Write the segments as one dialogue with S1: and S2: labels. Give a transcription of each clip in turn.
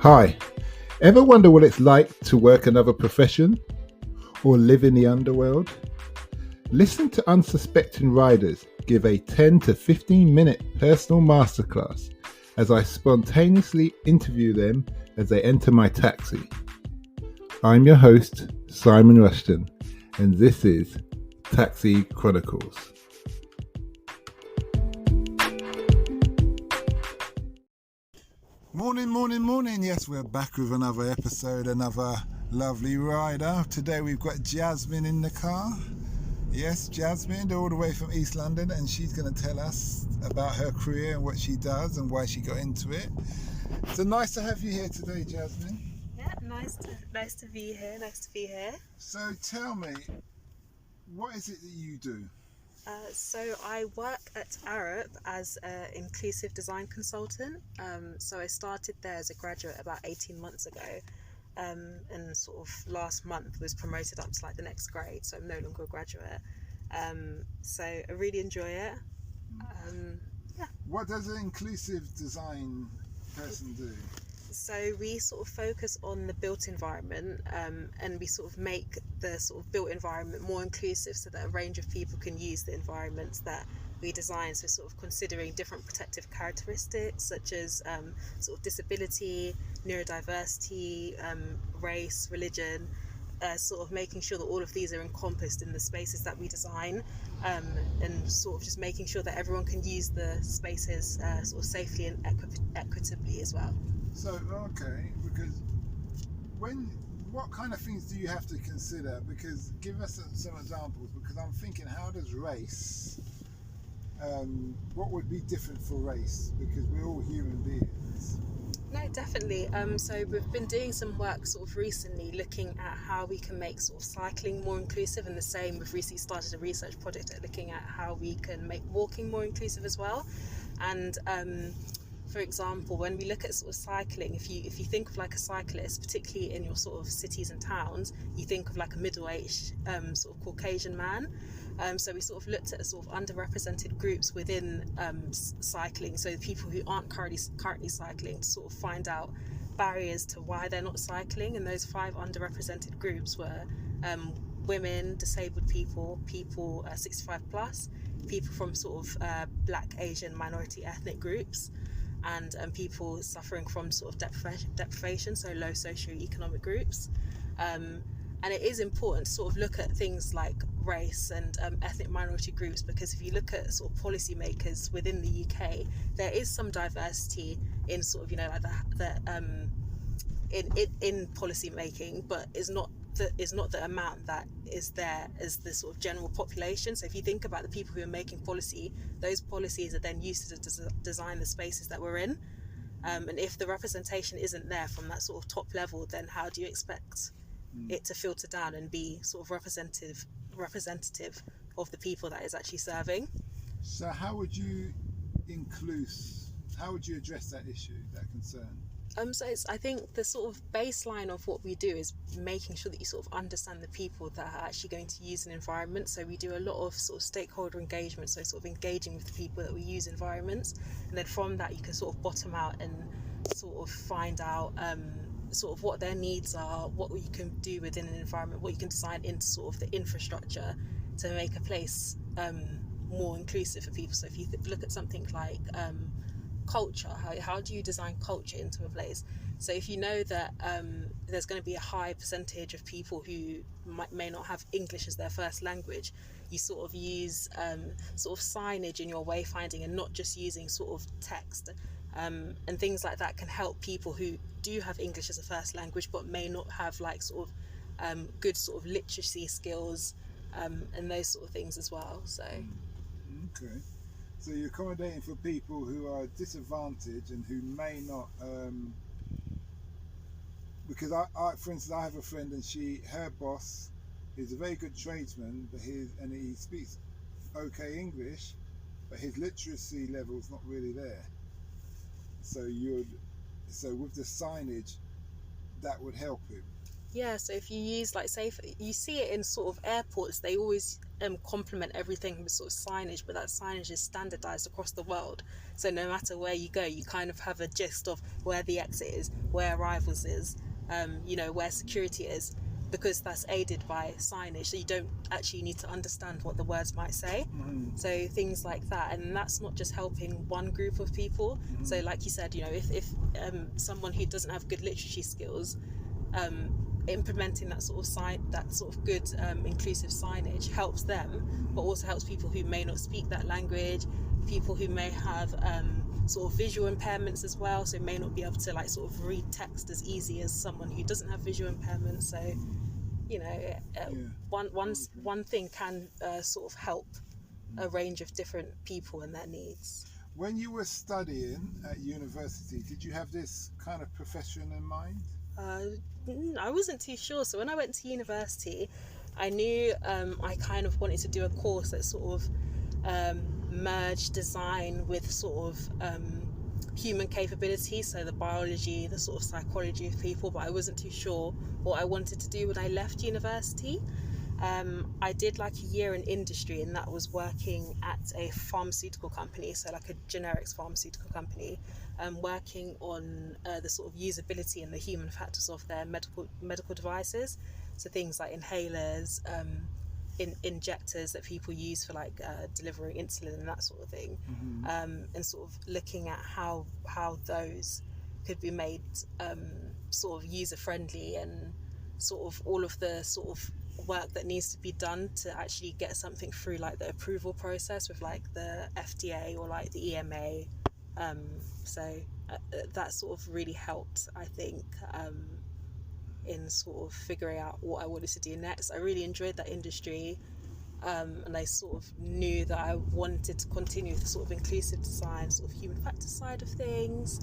S1: Hi, ever wonder what it's like to work another profession or live in the underworld? Listen to unsuspecting riders give a 10 to 15 minute personal masterclass as I spontaneously interview them as they enter my taxi. I'm your host, Simon Rushton, and this is Taxi Chronicles. Morning. Yes, we're back with another episode, another lovely rider. Today we've got Jasmine in the car. Yes, Jasmine, all the way from East London, and she's going to tell us about her career and what she does and why she got into it. So nice to have you here today, Jasmine.
S2: Yeah, nice to be here.
S1: So tell me, what is it that you do?
S2: So I work at Arup as an inclusive design consultant. So I started there as a graduate about 18 months ago, and sort of last month was promoted up to like the next grade, so I'm no longer a graduate. So I really enjoy it. Yeah.
S1: What does an inclusive design person do?
S2: So we sort of focus on the built environment, and we sort of make the sort of built environment more inclusive so that a range of people can use the environments that we design. So sort of considering different protective characteristics such as sort of disability, neurodiversity, race, religion, sort of making sure that all of these are encompassed in the spaces that we design, and sort of just making sure that everyone can use the spaces sort of safely and equitably as well.
S1: So, okay, because what kind of things do you have to consider? Because give us some examples, because I'm thinking, how does race, what would be different for race? Because we're all human beings.
S2: No, definitely. So we've been doing some work sort of recently looking at how we can make sort of cycling more inclusive, and the same, we've recently started a research project at looking at how we can make walking more inclusive as well. And for example, when we look at sort of cycling, if you think of like a cyclist, particularly in your sort of cities and towns, you think of like a middle-aged sort of Caucasian man. So we sort of looked at sort of underrepresented groups within cycling, so people who aren't currently cycling, to sort of find out barriers to why they're not cycling. And those 5 underrepresented groups were women, disabled people, 65 plus, people from sort of Black, Asian, minority ethnic groups, and people suffering from sort of deprivation, so low socioeconomic groups. And it is important to sort of look at things like race and ethnic minority groups, because if you look at sort of policymakers within the UK, there is some diversity in sort of, you know, like in policy making, but is not the amount that is there as the sort of general population. So if you think about the people who are making policy, those policies are then used to design the spaces that we're in. And if the representation isn't there from that sort of top level, then how do you expect it to filter down and be sort of representative of the people that is actually serving?
S1: So how would you address that issue, that concern?
S2: So I think the sort of baseline of what we do is making sure that you sort of understand the people that are actually going to use an environment. So we do a lot of sort of stakeholder engagement, so sort of engaging with the people that we use environments, and then from that you can sort of bottom out and sort of find out sort of what their needs are, what you can do within an environment, what you can design into sort of the infrastructure to make a place more inclusive for people. So if you look at something like culture, how do you design culture into a place? So if you know that there's going to be a high percentage of people who may not have English as their first language, you sort of use sort of signage in your wayfinding and not just using sort of text, and things like that can help people who do have English as a first language but may not have like sort of good sort of literacy skills, and those sort of things as well. So
S1: okay. So you're accommodating for people who are disadvantaged and who may not, because I, for instance, I have a friend, and her boss is a very good tradesman, but he speaks okay English, but his literacy level is not really there. So with the signage, that would help him.
S2: Yeah, so if you use, like, say, you see it in sort of airports, they always complement everything with sort of signage, but that signage is standardized across the world. So no matter where you go, you kind of have a gist of where the exit is, where arrivals is, where security is, because that's aided by signage. So you don't actually need to understand what the words might say. So things like that, and that's not just helping one group of people. So like you said, if someone who doesn't have good literacy skills, implementing that sort of good inclusive signage helps them, but also helps people who may not speak that language, people who may have sort of visual impairments as well, so may not be able to like sort of read text as easy as someone who doesn't have visual impairments. So one thing can sort of help a range of different people and their needs.
S1: When you were studying at university, did you have this kind of profession in mind?
S2: I wasn't too sure. So when I went to university, I knew I kind of wanted to do a course that sort of merged design with sort of human capability, so the biology, the sort of psychology of people, but I wasn't too sure what I wanted to do when I left university. I did like a year in industry, and that was working at a pharmaceutical company, so like a generics pharmaceutical company, working on the sort of usability and the human factors of their medical devices, so things like inhalers, injectors that people use for like delivering insulin and that sort of thing, and sort of looking at how those could be made sort of user friendly, and sort of all of the sort of work that needs to be done to actually get something through like the approval process with like the FDA or like the EMA. So that sort of really helped, I think, in sort of figuring out what I wanted to do next. I really enjoyed that industry, and I sort of knew that I wanted to continue with the sort of inclusive design, sort of human factors side of things,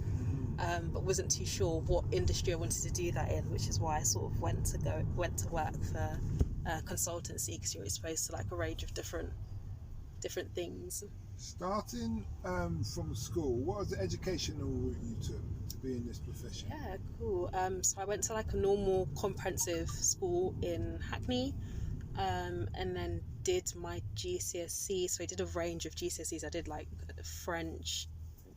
S2: but wasn't too sure what industry I wanted to do that in, which is why I sort of went to work for consultancy, because you're exposed to like a range of different things.
S1: Starting from school, what was the educational route you took to be in this profession?
S2: Yeah, cool. So I went to like a normal comprehensive school in Hackney, and then did my GCSE. So I did a range of GCSEs. I did like French,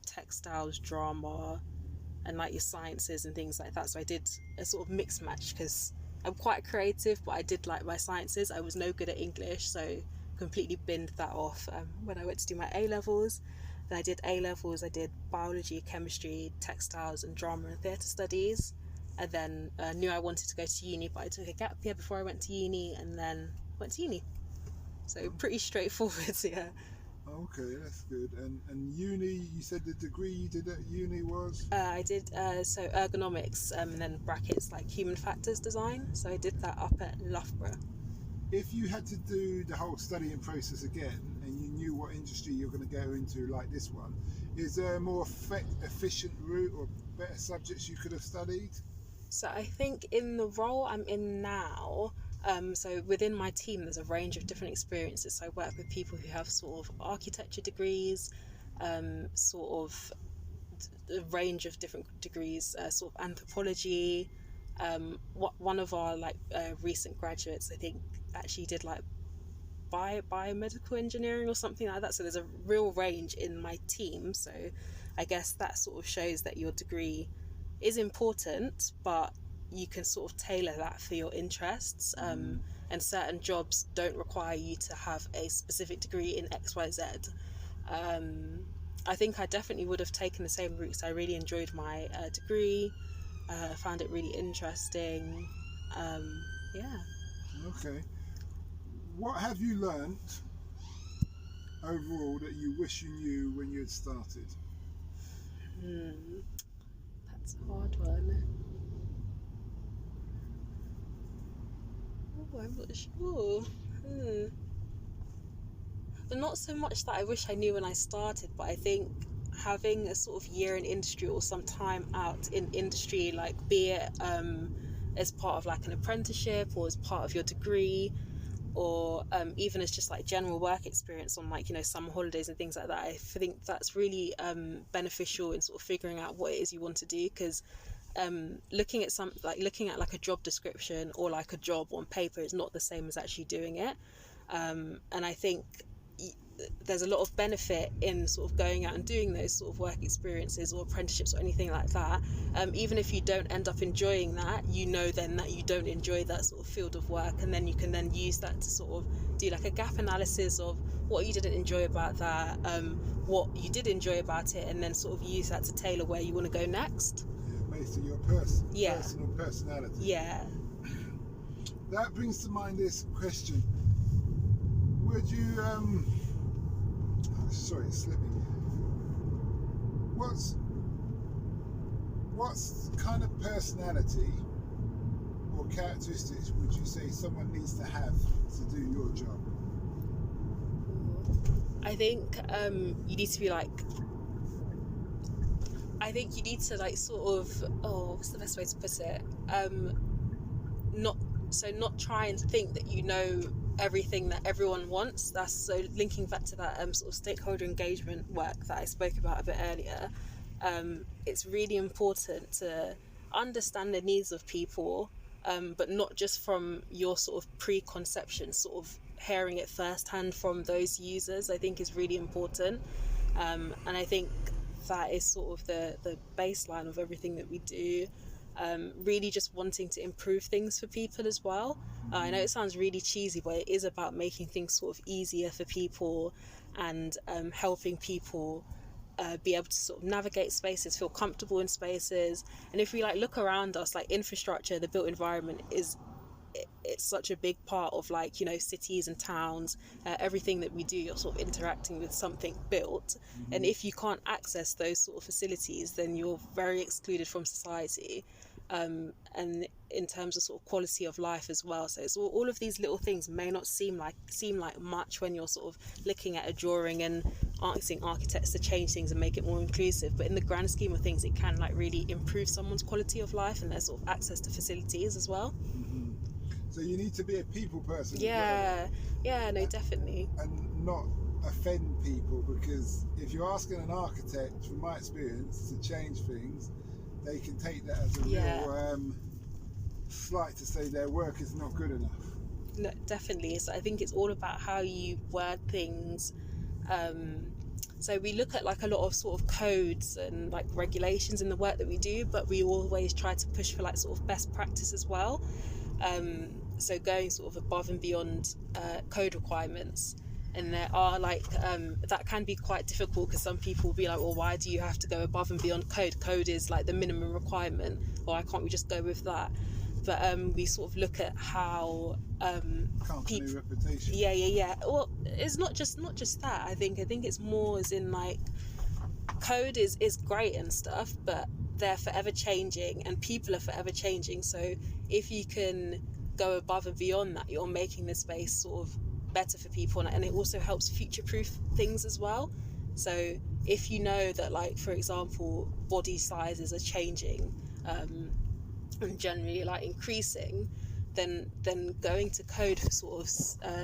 S2: textiles, drama, and like your sciences and things like that. So I did a sort of mixed match, because I'm quite creative, but I did like my sciences. I was no good at English, so completely binned that off when I went to do my A-levels. Then I did A-levels, I did biology, chemistry, textiles and drama and theatre studies, and then knew I wanted to go to uni, but I took a gap year before I went to uni, and then went to uni. So pretty straightforward. Yeah.
S1: Okay, that's good. And uni, you said the degree you did at uni was?
S2: I did so ergonomics, and then brackets like human factors design. So I did that up at Loughborough.
S1: If you had to do the whole studying process again, and you knew what industry you're going to go into like this one, is there a more efficient route or better subjects you could have studied?
S2: So I think in the role I'm in now, so within my team there's a range of different experiences. So I work with people who have sort of architecture degrees, sort of a range of different degrees, sort of anthropology. One of our like recent graduates, I think, actually did like biomedical engineering or something like that. So there's a real range in my team. So I guess that sort of shows that your degree is important, but you can sort of tailor that for your interests, and certain jobs don't require you to have a specific degree in XYZ. I think I definitely would have taken the same route, because I really enjoyed my degree. Found it really interesting. Yeah.
S1: Okay. What have you learnt overall that you wish you knew when you had started?
S2: That's a hard one. Oh, I'm not sure. But not so much that I wish I knew when I started, but I think having a sort of year in industry or some time out in industry, like be it as part of like an apprenticeship or as part of your degree, or even as just like general work experience on like, summer holidays and things like that, I think that's really beneficial in sort of figuring out what it is you want to do. Because looking at like a job description or like a job on paper is not the same as actually doing it. And I think there's a lot of benefit in sort of going out and doing those sort of work experiences or apprenticeships or anything like that. Even if you don't end up enjoying that, you know then that you don't enjoy that sort of field of work, and then you can then use that to sort of do like a gap analysis of what you didn't enjoy about that, what you did enjoy about it, and then sort of use that to tailor where you want to go next.
S1: Yeah, based on your personal personality.
S2: Yeah.
S1: That brings to mind this question. Would you sorry, it's slipping. What's kind of personality or characteristics would you say someone needs to have to do your job?
S2: I think you need to be like, I think you need to like sort of, what's the best way to put it? Not try and think that you know everything that everyone wants. That's so linking back to that sort of stakeholder engagement work that I spoke about a bit earlier. It's really important to understand the needs of people, but not just from your sort of preconception, sort of hearing it firsthand from those users, I think is really important. And I think that is sort of the baseline of everything that we do. Really just wanting to improve things for people as well. I know it sounds really cheesy, but it is about making things sort of easier for people and helping people be able to sort of navigate spaces, feel comfortable in spaces. And if we like look around us, like infrastructure, the built environment it's such a big part of like, you know, cities and towns. Everything that we do, you're sort of interacting with something built. And if you can't access those sort of facilities, then you're very excluded from society. And in terms of sort of quality of life as well. So it's all of these little things may not seem like much when you're sort of looking at a drawing and asking architects to change things and make it more inclusive, but in the grand scheme of things it can like really improve someone's quality of life and their sort of access to facilities as well.
S1: So you need to be a people person.
S2: Definitely,
S1: and not offend people, because if you're asking an architect, from my experience, to change things, they can take that as a real slight to say their work is not good enough.
S2: No, definitely. So I think it's all about how you word things. So we look at like a lot of sort of codes and like regulations in the work that we do, but we always try to push for like sort of best practice as well. So going sort of above and beyond code requirements. And there are like, that can be quite difficult because some people will be like, well, why do you have to go above and beyond code? Code is like the minimum requirement. Why can't we just go with that? But we sort of look at how
S1: company reputation.
S2: Yeah. Well, it's not just that. I think it's more as in like, code is great and stuff, but they're forever changing and people are forever changing. So if you can go above and beyond that, you're making the space sort of better for people, and it also helps future-proof things as well. So if you know that, like, for example, body sizes are changing and generally like increasing, then going to code for sort of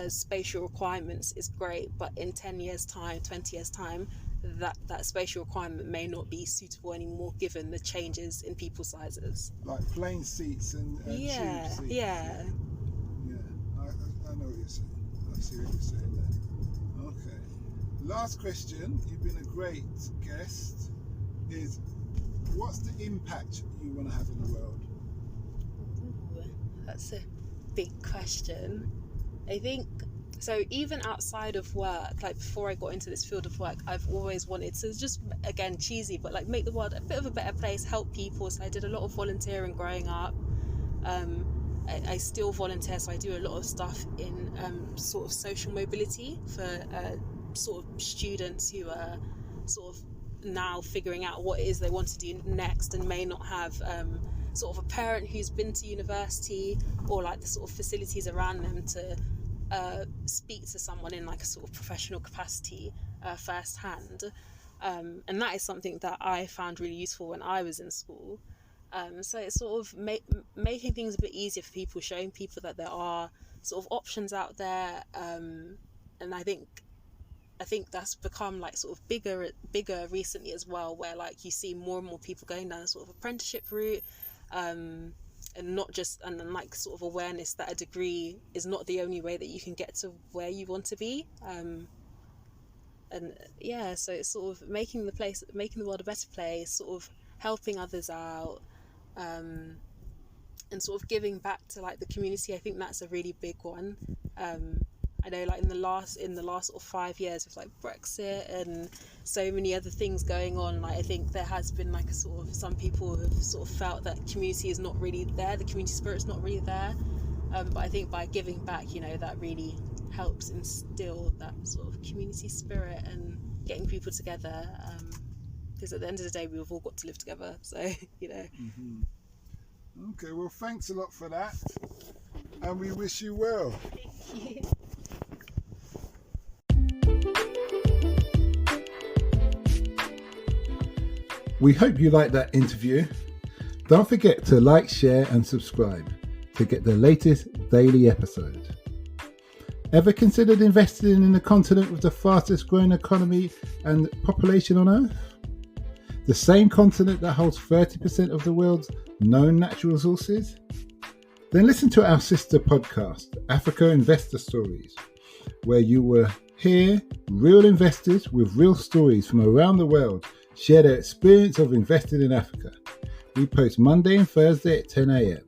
S2: spatial requirements is great, but in 10 years time, 20 years time, that spatial requirement may not be suitable anymore given the changes in people sizes,
S1: like plane seats and tube seats.
S2: Yeah,
S1: I know what you're saying. I see what you're saying there. Okay. Last question, you've been a great guest, is what's the impact you want to have in the world?
S2: Ooh, that's a big question. I think, so even outside of work, like before I got into this field of work, I've always wanted to just, again, cheesy, but like make the world a bit of a better place, help people. So I did a lot of volunteering growing up. I still volunteer, so I do a lot of stuff in sort of social mobility for sort of students who are sort of now figuring out what it is they want to do next and may not have sort of a parent who's been to university or like the sort of facilities around them to speak to someone in like a sort of professional capacity firsthand. And that is something that I found really useful when I was in school. So it's sort of making things a bit easier for people, showing people that there are sort of options out there. And I think I think that's become like sort of bigger recently as well, where like you see more and more people going down a sort of apprenticeship route, and not just, and then like sort of awareness that a degree is not the only way that you can get to where you want to be. And yeah, so it's sort of making the world a better place, sort of helping others out, and sort of giving back to like the community. I think that's a really big one. I know like in the last sort of 5 years with like Brexit and so many other things going on, like I think there has been like a sort of, some people have sort of felt that community is not really there, the community spirit's not really there. But I think by giving back, you know, that really helps instill that sort of community spirit and getting people together. Because at the end of the day, we've all got to live together. So, you know.
S1: Mm-hmm. Okay, well, thanks a lot for that. And we wish you well.
S2: Thank you.
S1: We hope you liked that interview. Don't forget to like, share and subscribe to get the latest daily episode. Ever considered investing in the continent with the fastest growing economy and population on Earth? The same continent that holds 30% of the world's known natural resources? Then listen to our sister podcast, Africa Investor Stories, where you will hear real investors with real stories from around the world share their experience of investing in Africa. We post Monday and Thursday at 10 a.m.